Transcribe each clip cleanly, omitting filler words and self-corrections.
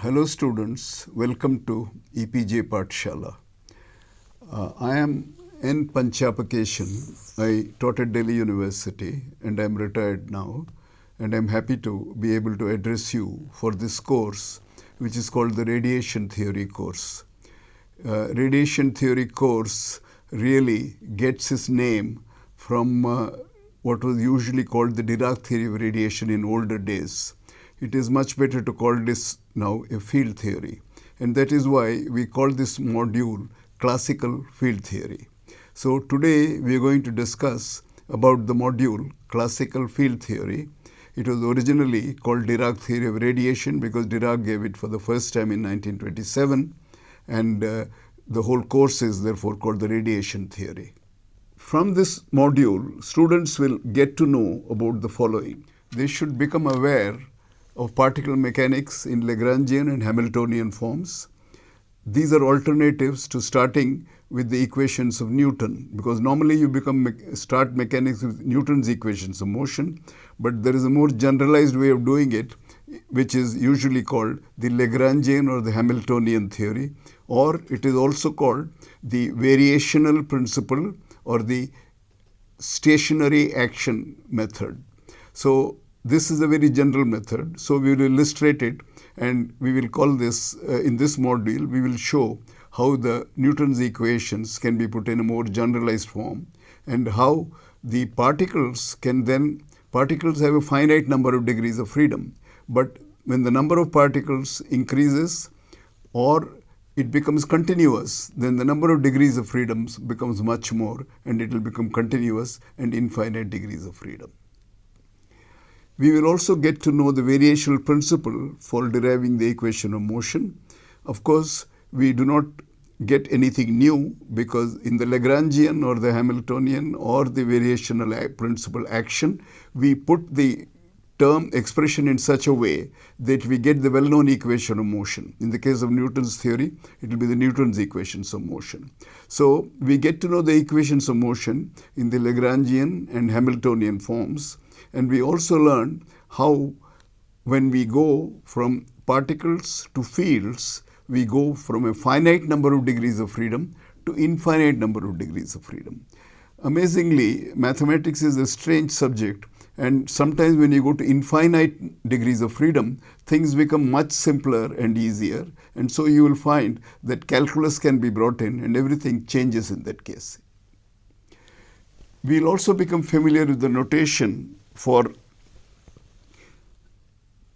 Hello students, welcome to EPJ Pathshala. I am N. Panchapakeshan. I taught at Delhi University and I am retired now, and I am happy to be able to address you for this course which is called the Radiation Theory course. Radiation Theory course really gets its name from what was usually called the Dirac theory of radiation in older days. It is much better to call this now a field theory, and that is why we call this module classical field theory. So today we are going to discuss about the module classical field theory. It was originally called Dirac theory of radiation because Dirac gave it for the first time in 1927, and the whole course is therefore called the radiation theory. From this module, students will get to know about the following. They should become aware of particle mechanics in Lagrangian and Hamiltonian forms. These are alternatives to starting with the equations of Newton, because normally you start mechanics with Newton's equations of motion, but there is a more generalized way of doing it, which is usually called the Lagrangian or the Hamiltonian theory, or it is also called the variational principle or the stationary action method. So this is a very general method, so we will illustrate it, and we will call this, in this module, we will show how the Newton's equations can be put in a more generalized form, and how the particles have a finite number of degrees of freedom, but when the number of particles increases or it becomes continuous, then the number of degrees of freedom becomes much more, and it will become continuous and infinite degrees of freedom. We will also get to know the variational principle for deriving the equation of motion. Of course, we do not get anything new, because in the Lagrangian or the Hamiltonian or the variational principle action, we put the term expression in such a way that we get the well-known equation of motion. In the case of Newton's theory, it will be the Newton's equations of motion. So we get to know the equations of motion in the Lagrangian and Hamiltonian forms. And we also learn how, when we go from particles to fields, we go from a finite number of degrees of freedom to infinite number of degrees of freedom. Amazingly, mathematics is a strange subject, and sometimes when you go to infinite degrees of freedom, things become much simpler and easier, and so you will find that calculus can be brought in and everything changes in that case. We will also become familiar with the notation for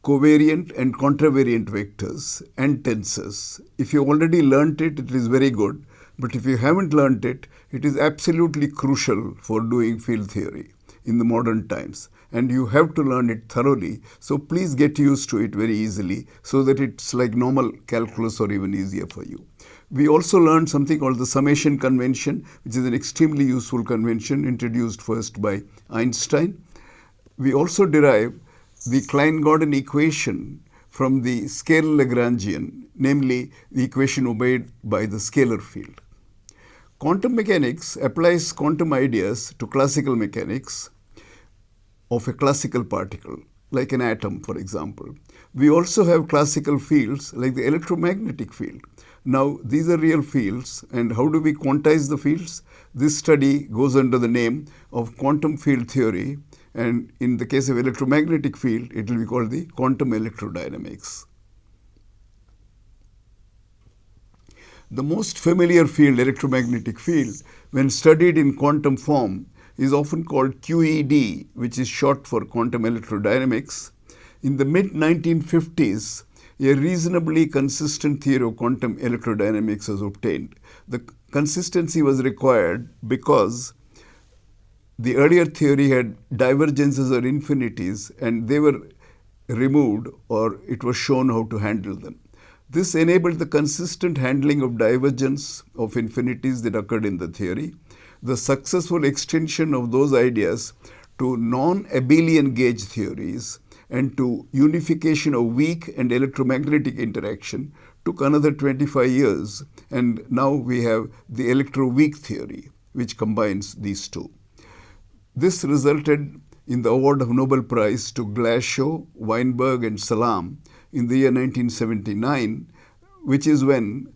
covariant and contravariant vectors and tensors. If you already learnt it, it is very good. But if you haven't learnt it, it is absolutely crucial for doing field theory in the modern times. And you have to learn it thoroughly. So please get used to it very easily so that it's like normal calculus or even easier for you. We also learned something called the summation convention, which is an extremely useful convention introduced first by Einstein. We also derive the Klein-Gordon equation from the scalar Lagrangian, namely the equation obeyed by the scalar field. Quantum mechanics applies quantum ideas to classical mechanics of a classical particle, like an atom, for example. We also have classical fields like the electromagnetic field. Now, these are real fields, and how do we quantize the fields? This study goes under the name of quantum field theory, and in the case of electromagnetic field, it will be called the quantum electrodynamics. The most familiar field, electromagnetic field, when studied in quantum form, is often called QED, which is short for quantum electrodynamics. In the mid-1950s, a reasonably consistent theory of quantum electrodynamics was obtained. The consistency was required because the earlier theory had divergences or infinities, and they were removed, or it was shown how to handle them. This enabled the consistent handling of divergence of infinities that occurred in the theory, the successful extension of those ideas to non-abelian gauge theories, and to unification of weak and electromagnetic interaction took another 25 years, and now we have the electroweak theory, which combines these two. This resulted in the award of Nobel Prize to Glashow, Weinberg, and Salam, in the year 1979, which is when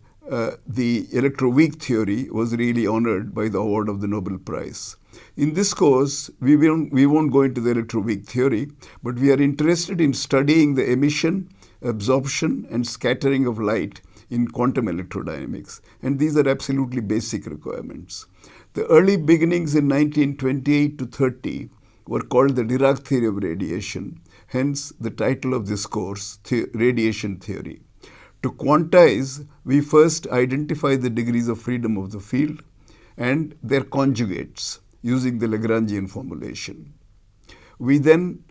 the electroweak theory was really honored by the award of the Nobel Prize. In this course, we won't go into the electroweak theory, but we are interested in studying the emission, absorption, and scattering of light in quantum electrodynamics. And these are absolutely basic requirements. The early beginnings in 1928 to 30 were called the Dirac theory of radiation, hence the title of this course, Radiation Theory. To quantize, we first identify the degrees of freedom of the field and their conjugates using the Lagrangian formulation. We then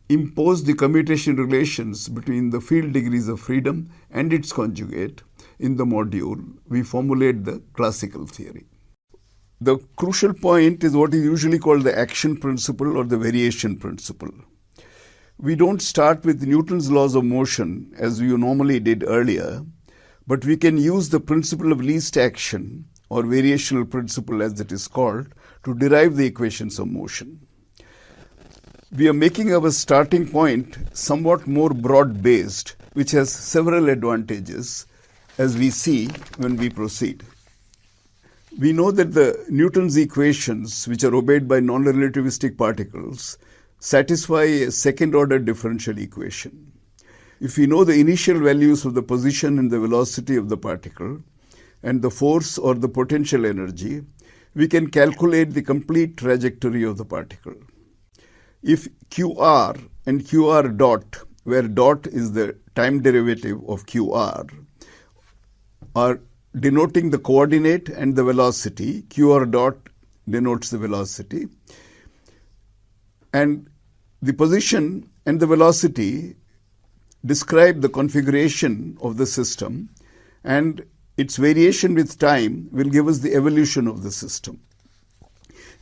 impose the commutation relations between the field degrees of freedom and its conjugate. In the module, we formulate the classical theory. The crucial point is what is usually called the action principle or the variation principle. We don't start with Newton's laws of motion as we normally did earlier, but we can use the principle of least action or variational principle as it is called to derive the equations of motion. We are making our starting point somewhat more broad-based, which has several advantages as we see when we proceed. We know that the Newton's equations, which are obeyed by non-relativistic particles, satisfy a second-order differential equation. If we know the initial values of the position and the velocity of the particle and the force or the potential energy, we can calculate the complete trajectory of the particle. If QR and QR dot, where dot is the time derivative of QR, are denoting the coordinate and the velocity, QR dot denotes the velocity, and the position and the velocity describe the configuration of the system, and its variation with time will give us the evolution of the system.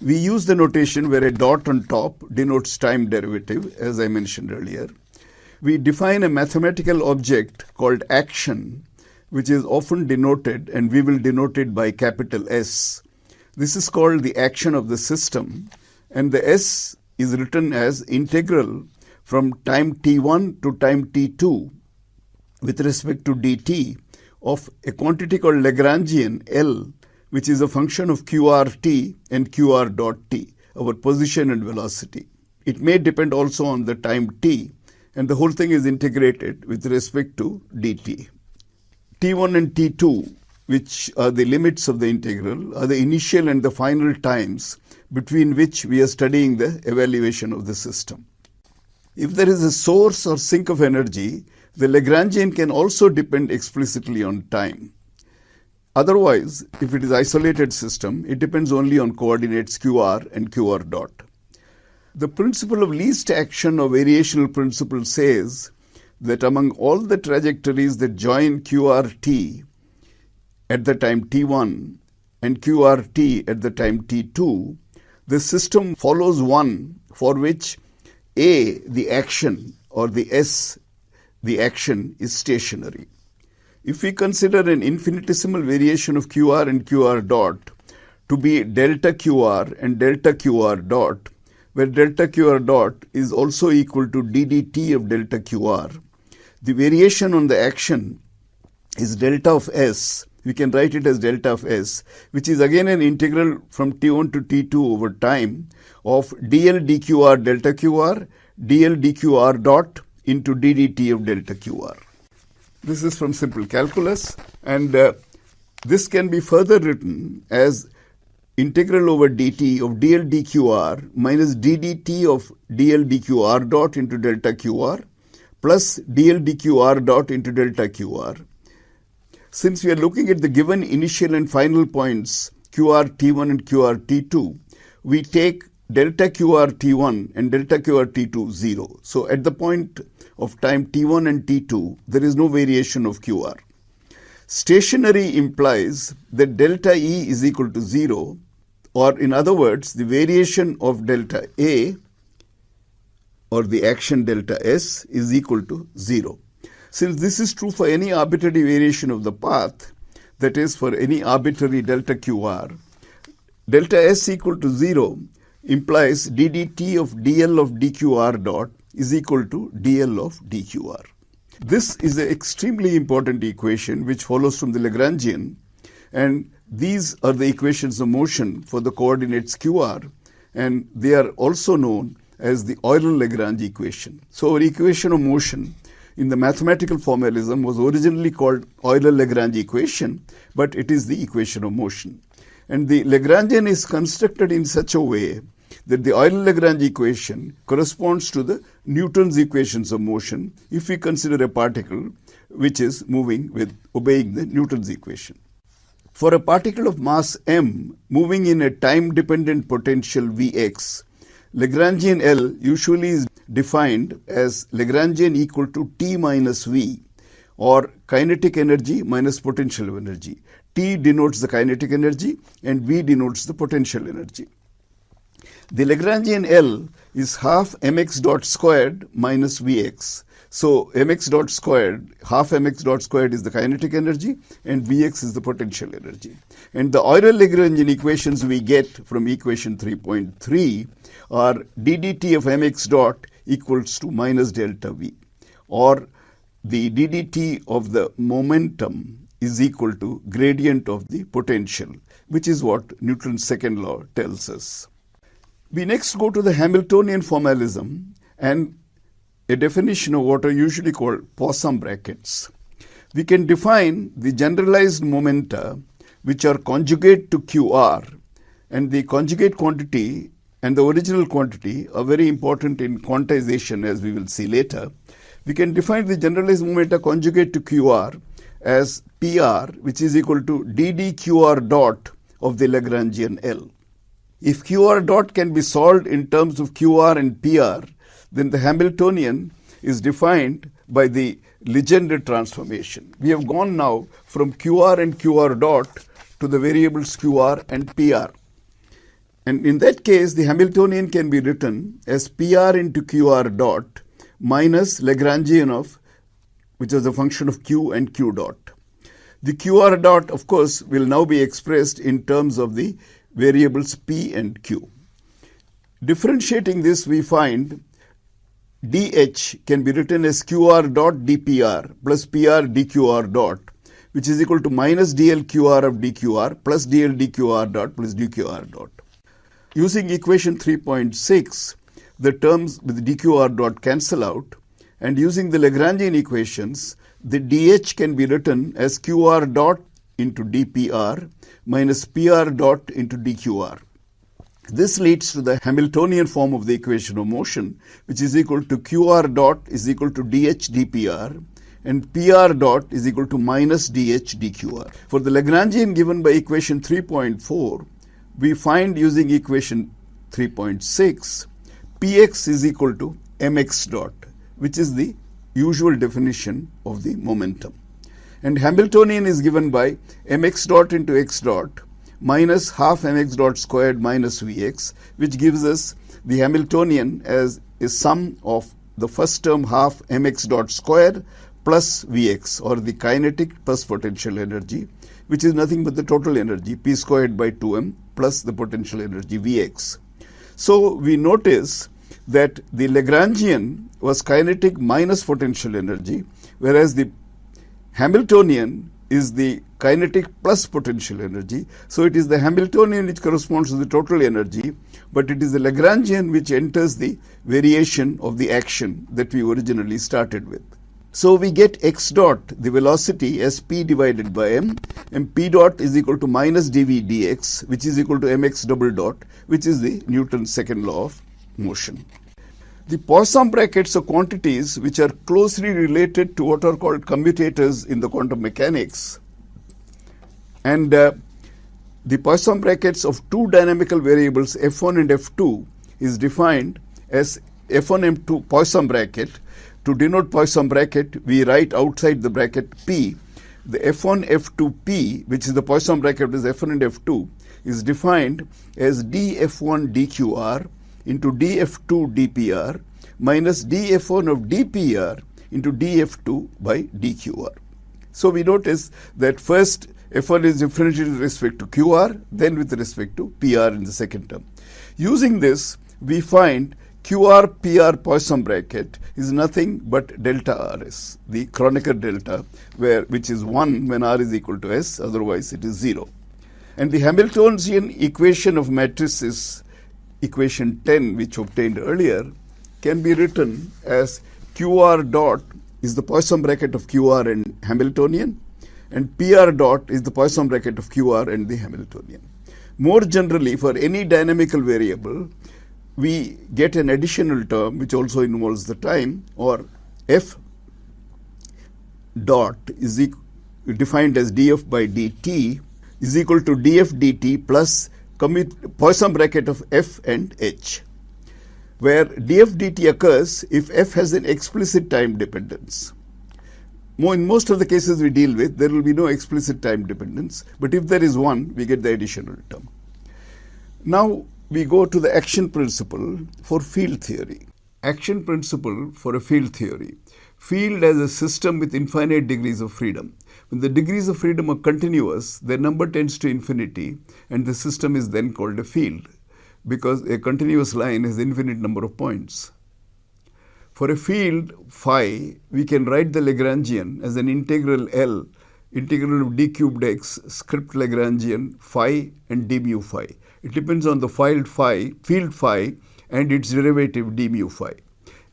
We use the notation where a dot on top denotes time derivative, as I mentioned earlier. We define a mathematical object called action, which is often denoted, and we will denote it by capital S. This is called the action of the system, and the S is written as integral from time t1 to time t2 with respect to dt of a quantity called Lagrangian L, which is a function of qrt and qr dot t, our position and velocity. It may depend also on the time t, and the whole thing is integrated with respect to dt. T1 and T2, which are the limits of the integral, are the initial and the final times between which we are studying the evaluation of the system. If there is a source or sink of energy, the Lagrangian can also depend explicitly on time. Otherwise, if it is isolated system, it depends only on coordinates QR and QR dot. The principle of least action or variational principle says that among all the trajectories that join QRT at the time t1 and QRT at the time t2, the system follows one for which A, the action, or the S, the action, is stationary. If we consider an infinitesimal variation of QR and QR dot to be delta QR and delta QR dot, where delta QR dot is also equal to ddt of delta QR, the variation on the action is delta of S. We can write it as delta of S, which is again an integral from T1 to T2 over time of dl dqr delta QR, dl dqr dot into ddt of delta QR. This is from simple calculus, and this can be further written as integral over dt of dl dqr minus ddt of dl dqr dot into delta QR plus dl dqr dot into delta QR. Since we are looking at the given initial and final points QRT1 and QRT2, we take delta QRT1 and delta QRT2 0. So at the point of time T1 and T2, there is no variation of QR. Stationary implies that delta E is equal to 0, or in other words, the variation of delta A or the action delta S is equal to 0. Since this is true for any arbitrary variation of the path, that is for any arbitrary delta QR, delta S equal to 0 implies ddt of dl of dqr dot is equal to dl of dqr. This is an extremely important equation which follows from the Lagrangian, and these are the equations of motion for the coordinates QR, and they are also known as the Euler-Lagrange equation. So our equation of motion in the mathematical formalism was originally called Euler-Lagrange equation, but it is the equation of motion. And the Lagrangian is constructed in such a way that the Euler-Lagrange equation corresponds to the Newton's equations of motion if we consider a particle which is moving with obeying the Newton's equation. For a particle of mass m moving in a time-dependent potential Vx, Lagrangian L usually is defined as Lagrangian equal to T minus V, or kinetic energy minus potential energy. T denotes the kinetic energy and V denotes the potential energy. The Lagrangian L is half mx dot squared minus Vx. So mx dot squared, half mx dot squared is the kinetic energy and Vx is the potential energy. And the Euler-Lagrangian equations we get from equation 3.3 are d dt of mx dot equals to minus delta V, or the d dt of the momentum is equal to gradient of the potential, which is what Newton's second law tells us. We next go to the Hamiltonian formalism and a definition of what are usually called Poisson brackets. We can define the generalized momenta which are conjugate to QR, and the conjugate quantity and the original quantity are very important in quantization, as we will see later. We can define the generalized momenta conjugate to QR as PR, which is equal to ddqr dot of the Lagrangian L. If QR dot can be solved in terms of QR and PR, then the Hamiltonian is defined by the Legendre transformation. We have gone now from QR and QR dot to the variables QR and PR. And in that case, the Hamiltonian can be written as PR into QR dot minus Lagrangian of, which is a function of Q and Q dot. The QR dot, of course, will now be expressed in terms of the variables P and Q. Differentiating this, we find dH can be written as QR dot dPR plus PR dQR dot, which is equal to minus dl QR of dQR plus dl dQR dot plus dQR dot. Using equation 3.6, the terms with dQR dot cancel out, and using the Lagrangian equations, the dH can be written as QR dot into dPR minus PR dot into dQR. This leads to the Hamiltonian form of the equation of motion, which is equal to QR dot is equal to dH dPR and PR dot is equal to minus dH dQR. For the Lagrangian given by equation 3.4, we find using equation 3.6, Px is equal to mx dot, which is the usual definition of the momentum. And Hamiltonian is given by mx dot into x dot minus half mx dot squared minus Vx, which gives us the Hamiltonian as a sum of the first term half mx dot squared plus Vx, or the kinetic plus potential energy, which is nothing but the total energy, P squared by 2m plus the potential energy Vx. So we notice that the Lagrangian was kinetic minus potential energy, whereas the Hamiltonian is the kinetic plus potential energy. So it is the Hamiltonian which corresponds to the total energy, but it is the Lagrangian which enters the variation of the action that we originally started with. So we get x dot, the velocity, as p divided by m, and p dot is equal to minus dv dx, which is equal to mx double dot, which is the Newton's second law of motion. The Poisson brackets are quantities which are closely related to what are called commutators in the quantum mechanics. And the Poisson brackets of two dynamical variables f1 and f2 is defined as f1 m2 Poisson bracket. To denote Poisson bracket, we write outside the bracket p. The f1 f2 p, which is the Poisson bracket is f1 and f2, is defined as df1 dqr into df2 dpr minus df1 of dpr into df2 by dqr. So we notice that first f1 is differentiated with respect to qr, then with respect to pr in the second term. Using this, we find QR-PR Poisson bracket is nothing but delta RS, the Kronecker delta, which is 1 when R is equal to S, otherwise it is 0. And the Hamiltonian equation of matrices, equation 10, which obtained earlier, can be written as QR dot is the Poisson bracket of QR and Hamiltonian, and PR dot is the Poisson bracket of QR and the Hamiltonian. More generally, for any dynamical variable, we get an additional term which also involves the time, or F dot is defined as df by dt is equal to df dt plus Poisson bracket of f and h, where df dt occurs if f has an explicit time dependence. In most of the cases we deal with, there will be no explicit time dependence, but if there is one, we get the additional term. Now we go to the action principle for field theory. Action principle for a field theory. Field as a system with infinite degrees of freedom. When the degrees of freedom are continuous, their number tends to infinity, and the system is then called a field, because a continuous line has infinite number of points. For a field phi, we can write the Lagrangian as an integral L, integral of d cubed x, script Lagrangian phi and d mu phi. It depends on the field phi and its derivative d mu phi.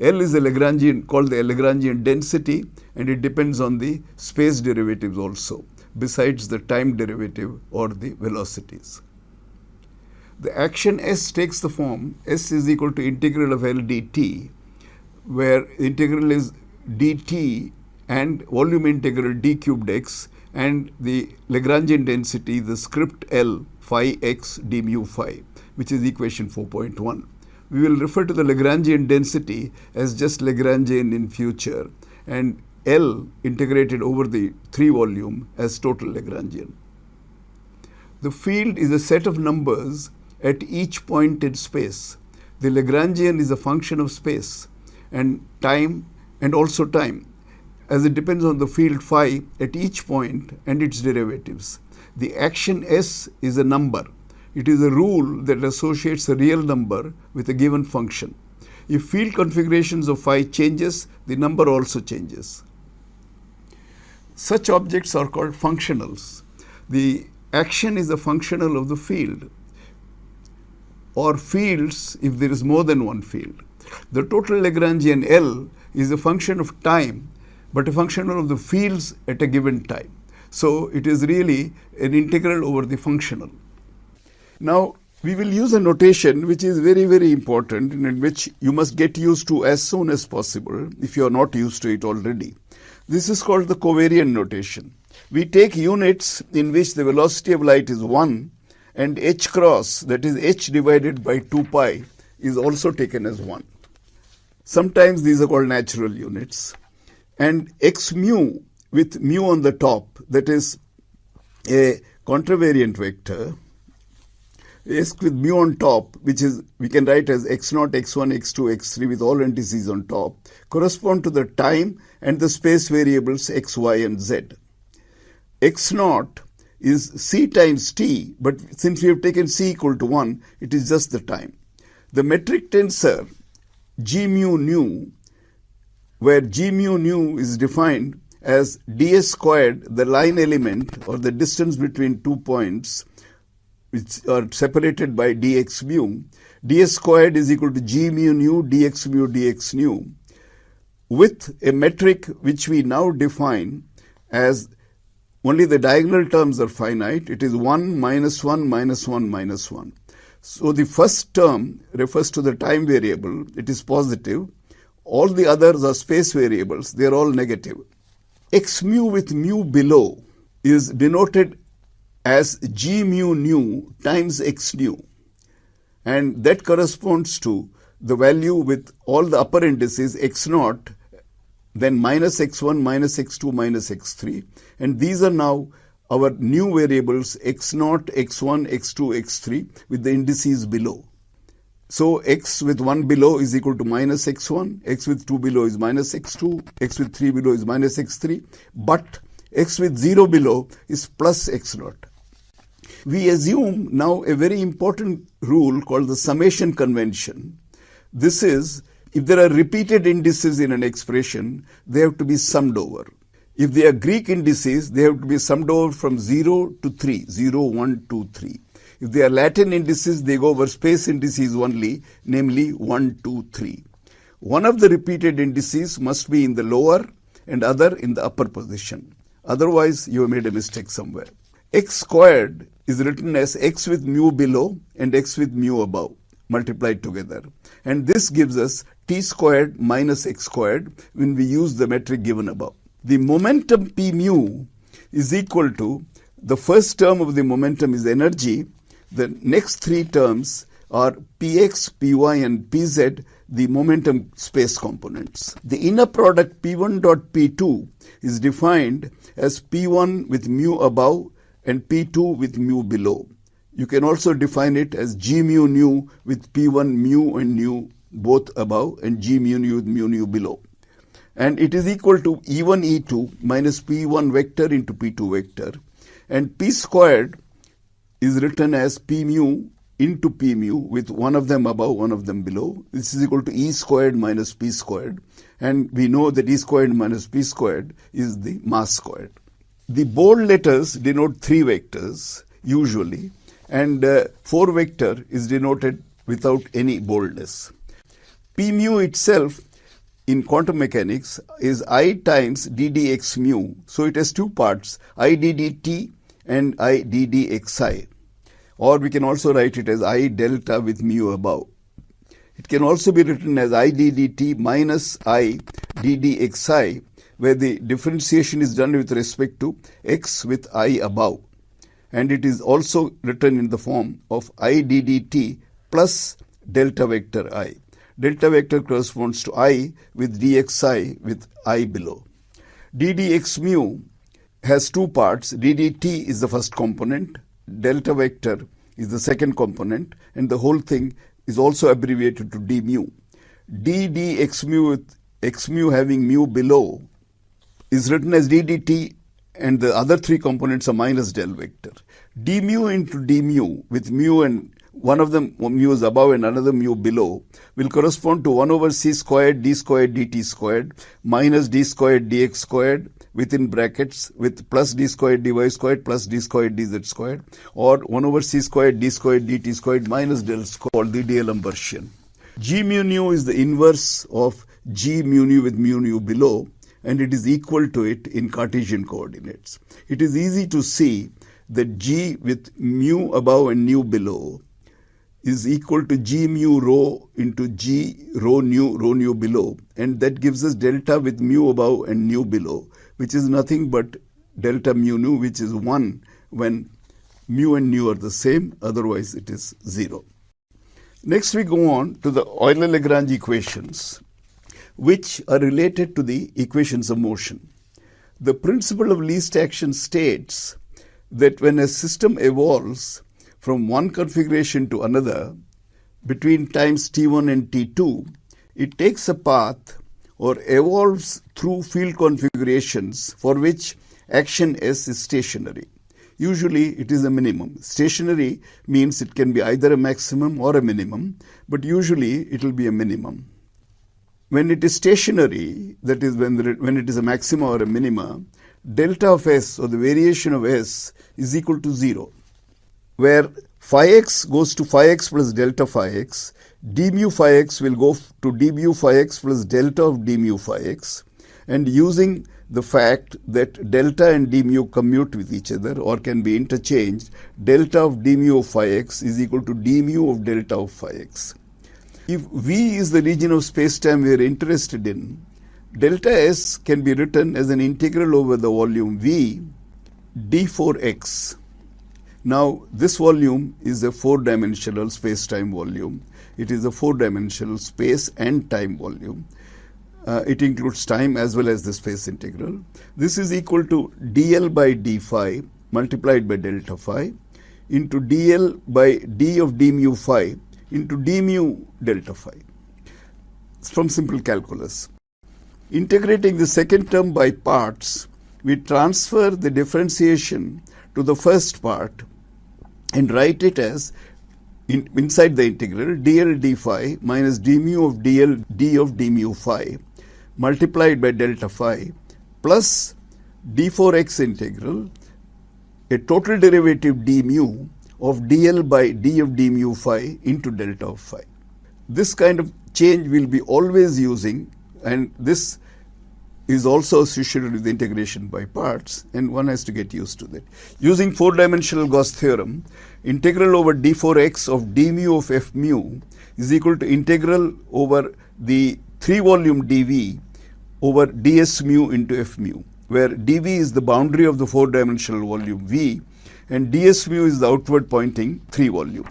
L is a Lagrangian called the Lagrangian density, and it depends on the space derivatives also, besides the time derivative or the velocities. The action S takes the form S is equal to integral of L dt, where integral is dt and volume integral d cubed x, and the Lagrangian density, the script L phi x d mu phi, which is equation 4.1. We will refer to the Lagrangian density as just Lagrangian in future, and L integrated over the 3 volume as total Lagrangian. The field is a set of numbers at each point in space. The Lagrangian is a function of space and time, and also time, as it depends on the field phi at each point and its derivatives. The action S is a number. It is a rule that associates a real number with a given function. If field configurations of phi changes, the number also changes. Such objects are called functionals. The action is a functional of the field, or fields if there is more than one field. The total Lagrangian L is a function of time, but a functional of the fields at a given time. So it is really an integral over the functional. Now we will use a notation which is very, very important, and in which you must get used to as soon as possible if you are not used to it already. This is called the covariant notation. We take units in which the velocity of light is 1, and h cross, that is h divided by 2 pi, is also taken as 1. Sometimes these are called natural units. And x mu with mu on the top, that is a contravariant vector, x with mu on top, which is we can write as x0, x1, x2, x3 with all indices on top, correspond to the time and the space variables x, y, and z. x0 is c times t, but since we have taken c equal to 1, it is just the time. The metric tensor g mu nu, where g mu nu is defined as ds squared, the line element or the distance between 2 points which are separated by dx mu, ds squared is equal to g mu nu dx mu dx nu, with a metric which we now define as only the diagonal terms are finite. It is 1, minus 1, minus 1, minus 1. So the first term refers to the time variable, it is positive. All the others are space variables, they are all negative. X mu with mu below is denoted as g mu nu times x nu, and that corresponds to the value with all the upper indices x0, then minus x1, minus x2, minus x3, and these are now our new variables x0, x1, x2, x3 with the indices below. So x with 1 below is equal to minus x1, x with 2 below is minus x2, x with 3 below is minus x3, but x with 0 below is plus x0. We assume now a very important rule called the summation convention, This is, if there are repeated indices in an expression, they have to be summed over. If they are Greek indices, they have to be summed over from 0 to 3, 0, 1, 2, 3. If they are Latin indices, they go over space indices only, namely 1, 2, 3. One of the repeated indices must be in the lower and other in the upper position. Otherwise, you have made a mistake somewhere. X squared is written as x with mu below and x with mu above, multiplied together. And this gives us t squared minus x squared when we use the metric given above. The momentum P mu is equal to, the first term of the momentum is energy. The next three terms are Px, Py and Pz, the momentum space components. The inner product P1 dot P2 is defined as P1 with mu above and P2 with mu below. You can also define it as G mu nu with P1 mu and nu both above and G mu nu with mu nu below. And it is equal to E1 E2 minus P1 vector into P2 vector. And P squared is written as P mu into P mu with one of them above, one of them below. This is equal to E squared minus P squared. And we know that E squared minus P squared is the mass squared. The bold letters denote 3 vectors usually, and 4 vector is denoted without any boldness. P mu itself in quantum mechanics is I times ddx mu. So it has 2 parts, I ddt and I ddxi. Or we can also write it as I delta with mu above. It can also be written as I ddt minus I ddxi, where the differentiation is done with respect to x with I above. And it is also written in the form of I ddt plus delta vector I. Delta vector corresponds to I with dxi with I below. ddx mu has 2 parts. ddt is the first component, delta vector is the second component, and the whole thing is also abbreviated to d mu. d dx mu with x mu having mu below is written as ddt, and the other 3 components are minus del vector. d mu into d mu with mu and one of them mu is above and another mu below will correspond to 1 over c squared d squared dt squared minus d squared dx squared within brackets with plus d squared dy squared plus d squared dz squared, or 1 over c squared d squared dt squared minus del squared, the D'Alembert. G mu nu is the inverse of G mu nu with mu nu below, and it is equal to it in Cartesian coordinates. It is easy to see that G with mu above and nu below is equal to G mu rho into G rho nu below, and that gives us delta with mu above and nu below, which is nothing but delta mu nu, which is 1 when mu and nu are the same, otherwise it is 0. Next we go on to the Euler-Lagrange equations, which are related to the equations of motion. The principle of least action states that when a system evolves from one configuration to another between times t1 and t2, it takes a path or evolves through field configurations for which action S is stationary. Usually it is a minimum. Stationary means it can be either a maximum or a minimum, but usually it will be a minimum. When it is stationary, that is when it is a maxima or a minima, delta of S or the variation of S is equal to 0, where phi x goes to phi x plus delta phi x, d mu phi x will go to d mu phi x plus delta of d mu phi x, and using the fact that delta and d mu commute with each other or can be interchanged, delta of d mu of phi x is equal to d mu of delta of phi x. If V is the region of space-time we are interested in, delta S can be written as an integral over the volume V d4x. Now this volume is a 4-dimensional space-time volume. It is a 4-dimensional space and time volume. It includes time as well as the space integral. This is equal to dl by d phi multiplied by delta phi into dl by d of d mu phi into d mu delta phi. It's from simple calculus. Integrating the second term by parts, we transfer the differentiation to the first part and write it as inside the integral dl d phi minus d mu of dl d of d mu phi multiplied by delta phi plus d4x integral a total derivative d mu of dl by d of d mu phi into delta of phi. This kind of change will be always using, and this is also associated with integration by parts, and one has to get used to that. Using four-dimensional Gauss theorem, integral over d4x of d mu of f mu is equal to integral over the 3-volume dv over ds mu into f mu, where dv is the boundary of the four-dimensional volume V and ds mu is the outward pointing 3-volume.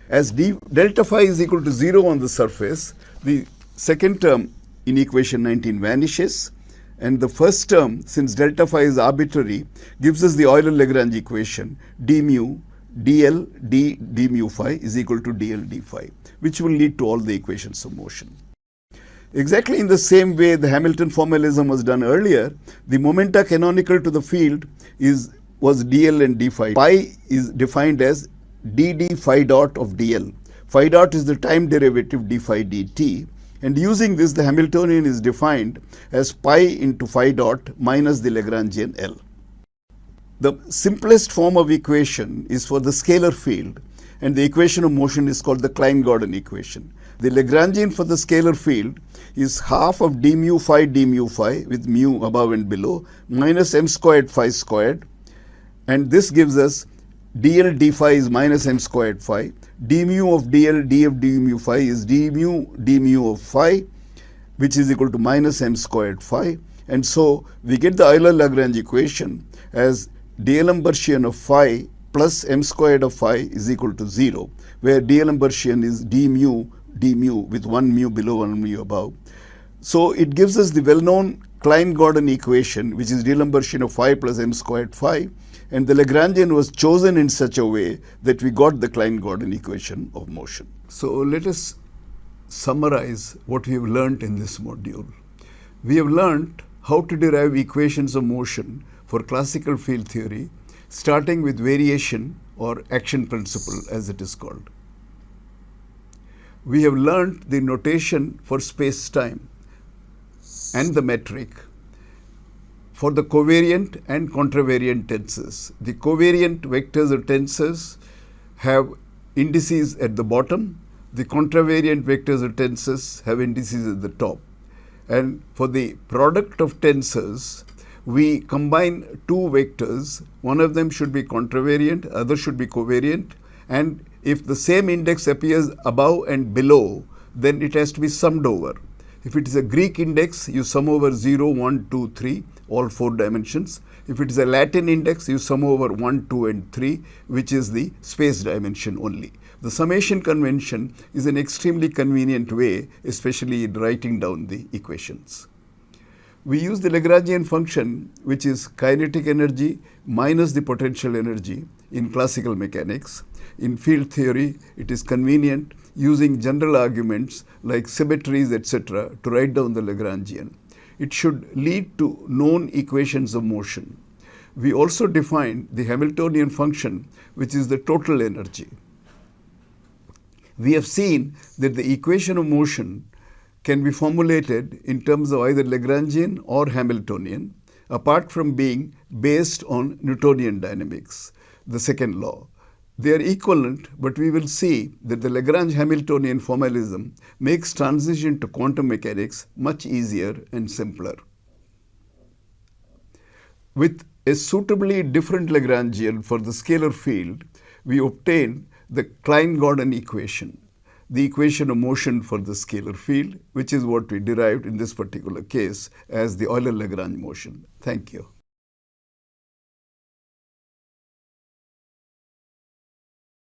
As delta phi is equal to 0 on the surface, the second term in equation 19 vanishes, and the first term, since delta phi is arbitrary, gives us the Euler-Lagrange equation d mu dl d mu phi is equal to dl d phi, which will lead to all the equations of motion. Exactly in the same way the Hamilton formalism was done earlier, the momenta canonical to the field was dl and d phi. Pi is defined as dd phi dot of dl. Phi dot is the time derivative d phi dt, and using this the Hamiltonian is defined as pi into phi dot minus the Lagrangian L. The simplest form of equation is for the scalar field, and the equation of motion is called the Klein-Gordon equation. The Lagrangian for the scalar field is half of d mu phi with mu above and below minus m squared phi squared, and this gives us dl d phi is minus m squared phi, d mu of dl d of d mu phi is d mu of phi, which is equal to minus m squared phi, and so we get the Euler-Lagrange equation as D'Alembert of phi plus m squared of phi is equal to 0, where D'Alembert is d mu with 1 mu below 1 mu above. So it gives us the well-known Klein-Gordon equation, which is D'Alembert of phi plus m squared phi, and the Lagrangian was chosen in such a way that we got the Klein-Gordon equation of motion. So let us summarize what we have learnt in this module. We have learnt how to derive equations of motion for classical field theory, starting with variation or action principle as it is called. We have learnt the notation for space-time and the metric for the covariant and contravariant tensors. The covariant vectors or tensors have indices at the bottom. The contravariant vectors or tensors have indices at the top. And for the product of tensors, we combine two vectors. One of them should be contravariant, other should be covariant. And if the same index appears above and below, then it has to be summed over. If it is a Greek index, you sum over 0, 1, 2, 3, all 4 dimensions. If it is a Latin index, you sum over 1, 2, and 3, which is the space dimension only. The summation convention is an extremely convenient way, especially in writing down the equations. We use the Lagrangian function, which is kinetic energy minus the potential energy in classical mechanics. In field theory, it is convenient using general arguments like symmetries, etc., to write down the Lagrangian. It should lead to known equations of motion. We also define the Hamiltonian function, which is the total energy. We have seen that the equation of motion can be formulated in terms of either Lagrangian or Hamiltonian, apart from being based on Newtonian dynamics, the second law. They are equivalent, but we will see that the Lagrange-Hamiltonian formalism makes transition to quantum mechanics much easier and simpler. With a suitably different Lagrangian for the scalar field, we obtain the Klein-Gordon equation, the equation of motion for the scalar field, which is what we derived in this particular case as the Euler-Lagrange motion. Thank you.